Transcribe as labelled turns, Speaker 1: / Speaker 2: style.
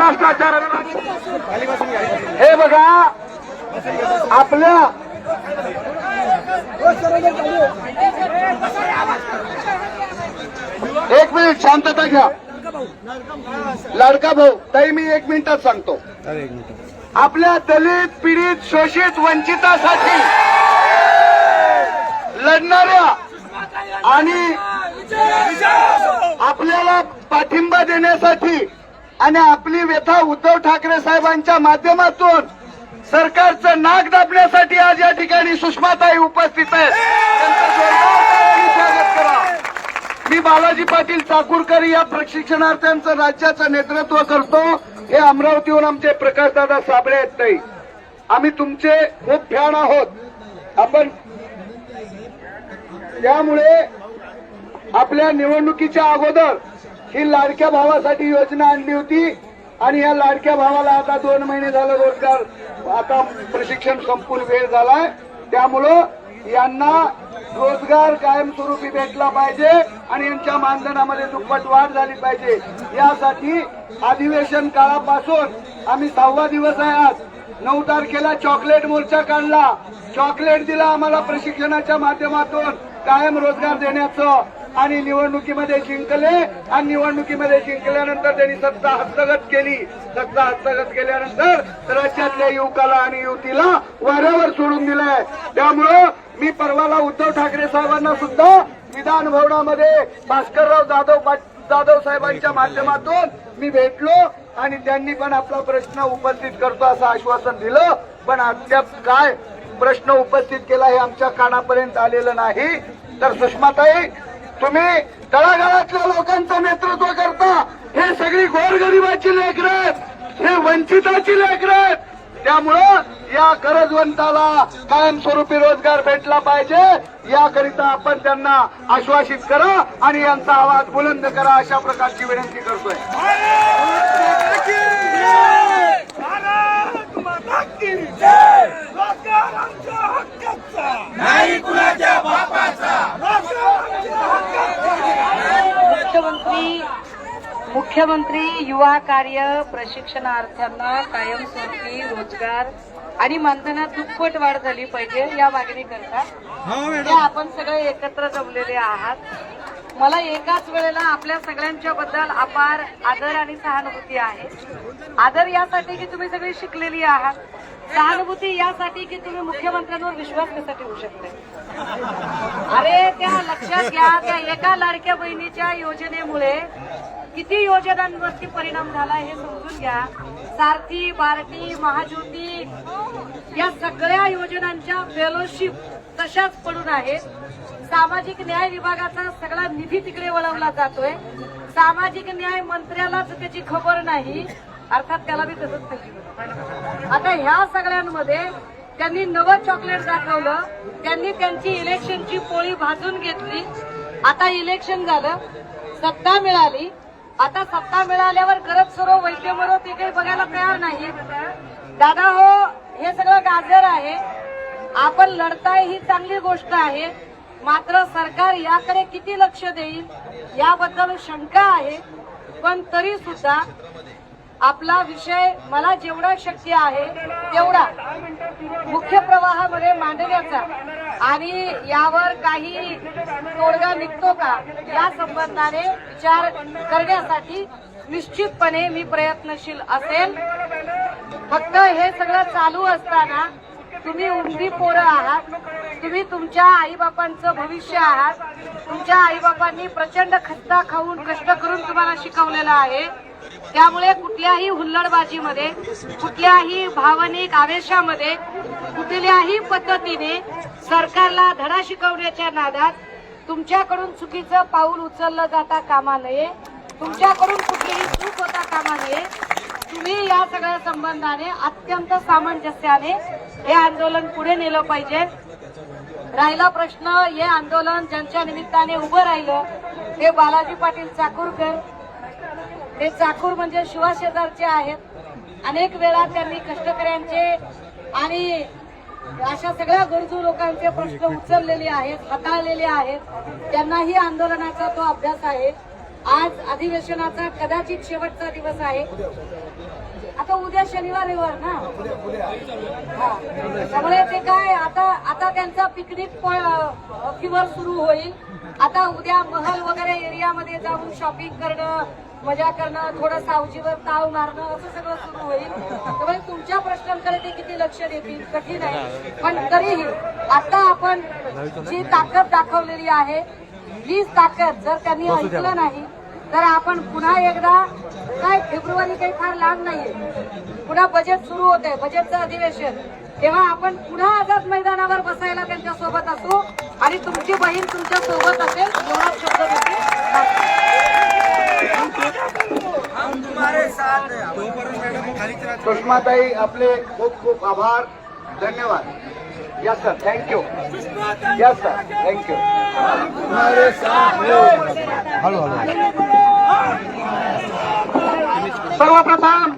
Speaker 1: भ्रष्टाचार हे बघा आपल्या एक मिनिट शांतता घ्या लाडका भाऊ ताई मी 1 मिनिटात सांगतो आपल्या दलित पीडित शोषित वंचितासाठी लढणाऱ्या आणि आपल्याला पाठिंबा देण्यासाठी आणि आपली व्यथा उद्धव ठाकरे साहेबांच्या माध्यमातून सरकारचं नाक दाबण्यासाठी आज या ठिकाणी सुषमाताई उपस्थित आहेत त्यांचं जोरदार टाळ्यांनी स्वागत करा। मी बालाजी पाटील चाकूरकर या प्रशिक्षणार्थ्यांचं राज्याचं नेतृत्व करतो। हे अमरावतीहून आमचे प्रकाशदादा साबळे आहेत ताई आम्ही तुमचे खूप फॅन आहोत आपण त्यामुळे आपल्या निवडणुकीच्या अगोदर ही लाडक्या भावासाठी योजना आणली होती आणि या लाडक्या भावाला आता 2 महिने झालं रोजगार आता प्रशिक्षण संपून वेळ झालाय त्यामुळं यांना रोजगार कायमस्वरूपी भेटला पाहिजे आणि यांच्या मानधनामध्ये दुप्पट वाढ झाली पाहिजे यासाठी अधिवेशन काळापासून आम्ही 6वा दिवस आहे आज 9 तारखेला चॉकलेट मोर्चा काढला चॉकलेट दिला आम्हाला प्रशिक्षणाच्या माध्यमातून कायम रोजगार देण्याचं आणि निवडणुकीमध्ये जिंकले आणि निवडणुकीमध्ये जिंकल्यानंतर त्यांनी सत्ता हस्तगत केली सत्ता हस्तगत केल्यानंतर राज्यातल्या युवकाला आणि युवतीला वाऱ्यावर सोडून दिलंय त्यामुळं मी परवाला उद्धव ठाकरे साहेबांना सुद्धा विधान भवनामध्ये भास्करराव जाधव साहेबांच्या माध्यमातून मी भेटलो आणि त्यांनी पण आपला प्रश्न उपस्थित करतो असं आश्वासन दिलं पण अद्याप काय प्रश्न उपस्थित केला हे आमच्या कानापर्यंत आलेलं नाही तर सुषमाताई तुम्ही तळागाळातल्या लोकांचं नेतृत्व करता हे सगळी गोरगरिबाची लेकरं आहेत हे वंचिताची लेकरं आहेत त्यामुळं या गरजवंताला कायमस्वरूपी रोजगार भेटला पाहिजे याकरिता आपण त्यांना आश्वासित करा आणि यांचा आवाज बुलंद करा अशा प्रकारची विनंती करतोय।
Speaker 2: मुख्यमंत्री युवा कार्य प्रशिक्षणार्थ्यांना कायमस्वरूपी रोजगार आणि मानधनात दुप्पट वाढ झाली पाहिजे या मागणी करता आपण सगळे एकत्र जमलेले आहात। मला एकाच वेळेला आपल्या सगळ्यांच्या बद्दल अपार आदर आणि सहानुभूती आहे। आदर यासाठी की तुम्ही सगळी शिकलेली आहात सहानुभूती यासाठी की तुम्ही मुख्यमंत्र्यांवर विश्वास कसा ठेवू शकता अरे त्या लक्षात घ्या त्या एका लाडक्या बहिणीच्या योजनेमुळे किती योजनांवरती परिणाम झाला हे समजून घ्या। सारथी बार्टी महाज्योती या सगळ्या योजनांच्या फेलोशिप तशाच पडून आहेत। सामाजिक न्याय विभागाचा सगळा निधी तिकडे वळवला जातोय सामाजिक न्याय मंत्र्यालाच त्याची खबर नाही अर्थात त्याला बी तसंच पाहिजे। आता ह्या सगळ्यांमध्ये त्यांनी नवं चॉकलेट दाखवलं त्यांनी त्यांची इलेक्शनची पोळी भाजून घेतली आता इलेक्शन झालं सत्ता मिळाली आता सत्ता मिळाल्यावर गरज सरो वैद्य मरो ते काही बघायला तयार नाही। दादा हो हे सगळं गाजर आहे आपण लढताय ही चांगली गोष्ट आहे मात्र सरकार याकडे किती लक्ष देईल याबद्दल शंका आहे पण तरी सुद्धा आपला विषय मला जेवढा शक्य आहे तेवढा मुख्य प्रवाहामध्ये मांडण्याचा आणि यावर काही तोडगा निघतो का या संबंधाने विचार करण्यासाठी निश्चितपणे मी प्रयत्नशील असेल। फक्त हे सगळं चालू असताना तुम्ही उमदी पोरं आहात तुम्ही तुमच्या आईबापांचं भविष्य आहात तुमच्या आईबापांनी प्रचंड खस्ता खाऊन कष्ट करून तुम्हाला शिकवलेलं आहे त्यामुळे कुठल्याही हुल्लडबाजीमध्ये कुठल्याही भावनिक आवेशामध्ये कुठल्याही पद्धतीने सरकारला धडा शिकवण्याच्या नादात तुमच्याकडून चुकीचं पाऊल उचललं जाता कामा नये तुमच्याकडून कुठलीही चूक होता कामा नये। तुम्ही या सगळ्या संबंधाने अत्यंत सामंजस्याने हे आंदोलन पुढे नेलं पाहिजे। राहिला प्रश्न हे आंदोलन ज्यांच्या निमित्ताने उभं राहिलं ते बालाजी पाटील चाकूरकर ते चाकूर म्हणजे शिवाशेजारचे आहेत अनेक वेळा त्यांनी कष्टकऱ्यांचे आणि अशा सगळ्या गरजू लोकांचे प्रश्न उचललेले आहेत हाताळलेले आहेत त्यांनाही आंदोलनाचा तो अभ्यास आहे आज अधिवेशनाचा कदाचित शेवटचा दिवस आहे. आता उद्या शनिवार रविवार ना, हा. त्यामुळे ते काय आता त्यांचा पिकनिक फिवर सुरू होईल. आता उद्या महल वगैरे एरियामध्ये जाऊन शॉपिंग करणं, मजा करणं, थोडं सावजीवर ताव मारणं असं सगळं सुरू होईल. त्यामुळे तुमच्या प्रश्नांकडे ते किती लक्ष देतील कठीण आहे. पण तरीही आता आपण जी ताकद दाखवलेली आहे, हीच ताकद जर त्यांनी ऐकलं नाही तर आपण पुन्हा एकदा काय फेब्रुवारी काही फार लांब नाहीये, पुन्हा बजेट सुरू होते, बजेटचं अधिवेशन, तेव्हा आपण पुन्हा आझाद मैदानावर बसायला त्यांच्या सोबत असू आणि तुमची बहीण तुमच्या सोबत असेल एवढा शब्द देखील.
Speaker 1: सुषमाताई आपले खूप खूप आभार, धन्यवाद. Yes sir, thank you. Yes sir, thank you. सर्वप्रथम